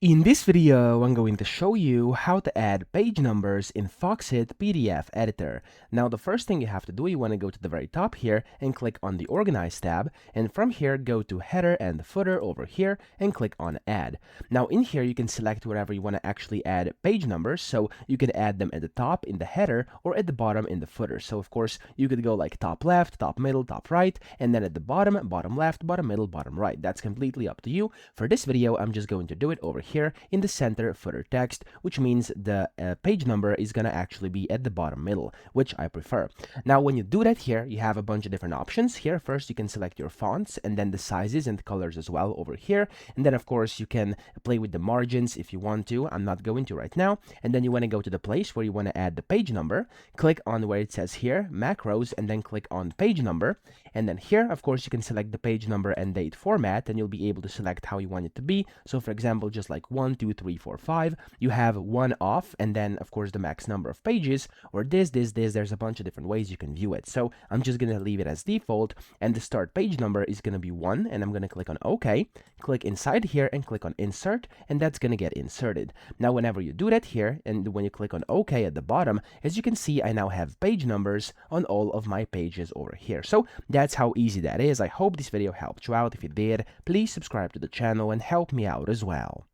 In this video, I'm going to show you how to add page numbers in Foxit PDF Editor. Now, the first thing you have to do, you want to go to the very top here and click on the Organize tab, and from here, go to Header and Footer over here and click on Add. Now, in here, you can select wherever you want to actually add page numbers, so you can add them at the top in the header or at the bottom in the footer. So, of course, you could go like top left, top middle, top right, and then at the bottom, bottom left, bottom middle, bottom right. That's completely up to you. For this video, I'm just going to do it over here in the center footer text, which means the page number is going to actually be at the bottom middle, which I prefer. Now, when you do that here, you have a bunch of different options. Here, first, you can select your fonts and then the sizes and the colors as well over here. And then, of course, you can play with the margins if you want to. I'm not going to right now. And then you want to go to the place where you want to add the page number. Click on where it says here, macros, and then click on page number. And then here, of course, you can select the page number and date format, and you'll be able to select how you want it to be. So, for example, just like 1, 2, 3, 4, 5, you have 1 off, and then, of course, the max number of pages, or this. There's a bunch of different ways you can view it. So, I'm just going to leave it as default, and the start page number is going to be 1, and I'm going to click on OK. Click inside here and click on Insert, and that's going to get inserted. Now, whenever you do that here, and when you click on OK at the bottom, as you can see, I now have page numbers on all of my pages over here. So, that's how easy that is. I hope this video helped you out. If it did, please subscribe to the channel and help me out as well.